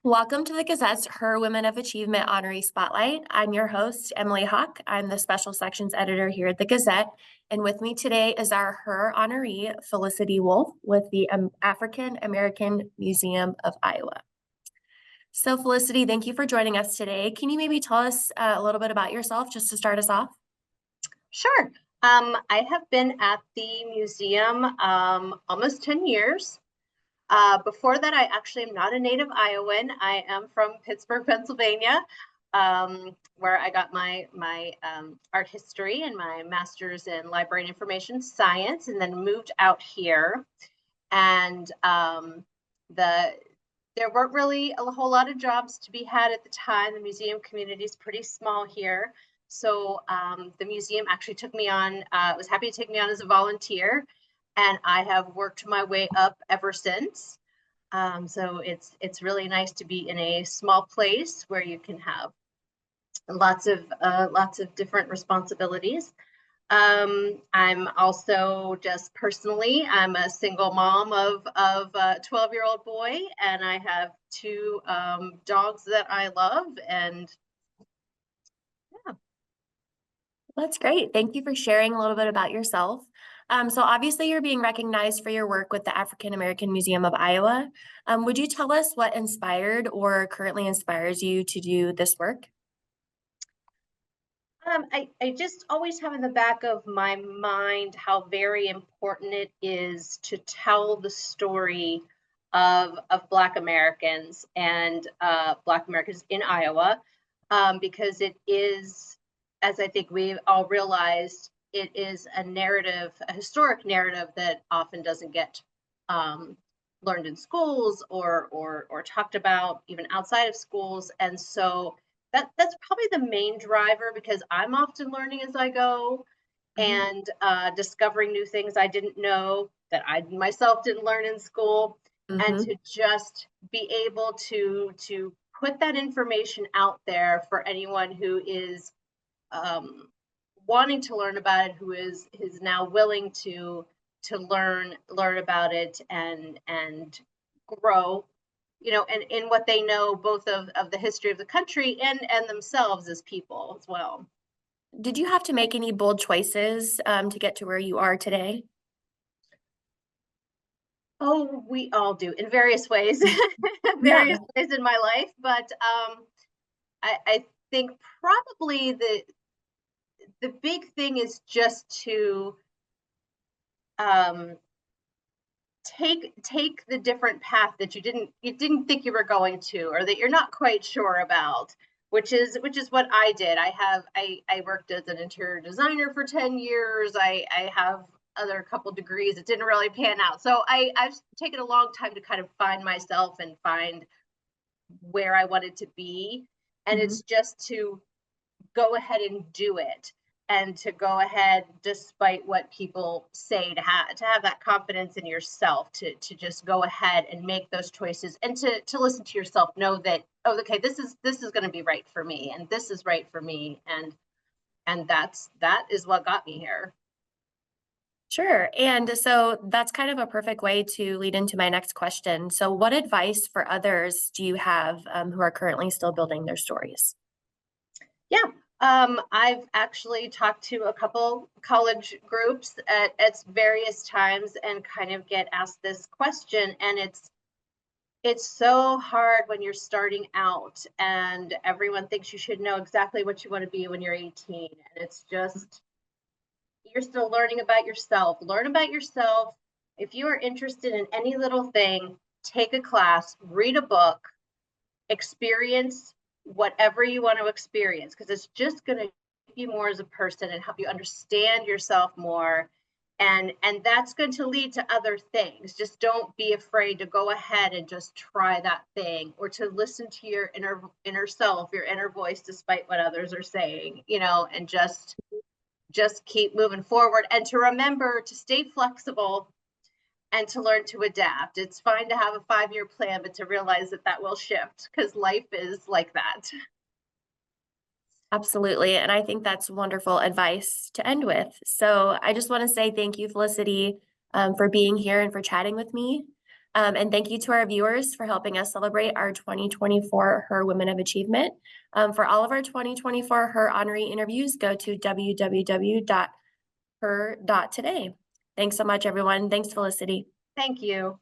Welcome to the Gazette's Her Women of Achievement Honoree Spotlight. I'm your host, Emily Hawk. I'm the Special Sections Editor here at the Gazette. And with me today is our Her Honoree, Felicite Wolfe, with the African American Museum of Iowa. So Felicite, thank you for joining us today. Can you maybe tell us a little bit about yourself just to start us off? Sure. I have been at the museum almost 10 years. Before that, I actually am not a native Iowan. I am from Pittsburgh, Pennsylvania, where I got my art history and my master's in library and information science, and then moved out here. And there weren't really a whole lot of jobs to be had at the time. The museum community is pretty small here. So the museum actually took me on, was happy to take me on as a volunteer, and I have worked my way up ever since. So it's really nice to be in a small place where you can have lots of different responsibilities. I'm also just personally, I'm a single mom of a 12-year-old boy, and I have two dogs that I love, and yeah. That's great. Thank you for sharing a little bit about yourself. So obviously you're being recognized for your work with the African American Museum of Iowa. Would you tell us what inspired or currently inspires you to do this work? I just always have in the back of my mind how very important it is to tell the story of Black Americans and Black Americans in Iowa, because it is, as I think we've all realized, it is a narrative, a historic narrative that often doesn't get learned in schools or talked about even outside of schools. And so that's probably the main driver, because I'm often learning as I go and discovering new things I didn't know that I myself didn't learn in school. And to just be able to put that information out there for anyone who is wanting to learn about it, who is now willing to learn about it and grow, you know, and in what they know, both of the history of the country and themselves as people as well. Did you have to make any bold choices to get to where you are today? Oh, we all do in various ways, Yeah. various ways in my life. But I think probably the big thing is just to um, take the different path that you didn't think you were going to, or that you're not quite sure about, which is what I did. I worked as an interior designer for 10 years. I have other couple degrees that didn't really pan out. So I've taken a long time to kind of find myself and find where I wanted to be. And it's just to go ahead and do it, and to go ahead despite what people say, to have that confidence in yourself to just go ahead and make those choices, and to listen to yourself, know that, oh, okay, this is going to be right for me, and this is right for me, and that is what got me here. Sure. And so that's kind of a perfect way to lead into my next question. So, what advice for others do you have who are currently still building their stories? Yeah. I've actually talked to a couple college groups at various times and kind of get asked this question. And it's so hard when you're starting out and everyone thinks you should know exactly what you want to be when you're 18. And it's just, you're still learning about yourself. Learn about yourself. If you are interested in any little thing, take a class, read a book, experience whatever you want to experience, because it's just going to give you more as a person and help you understand yourself more, and that's going to lead to other things. Just don't be afraid to go ahead and just try that thing, or to listen to your inner self, your inner voice, despite what others are saying, you know, and just keep moving forward, and to remember to stay flexible and to learn to adapt. It's fine to have a 5-year plan, but to realize that that will shift, because life is like that. Absolutely. And I think that's wonderful advice to end with. So, I just want to say thank you, Felicity, for being here and for chatting with me. And thank you to our viewers for helping us celebrate our 2024 Her Women of Achievement. For all of our 2024 Her Honoree interviews, go to www.her.today. Thanks so much, everyone. Thanks, Felicity. Thank you.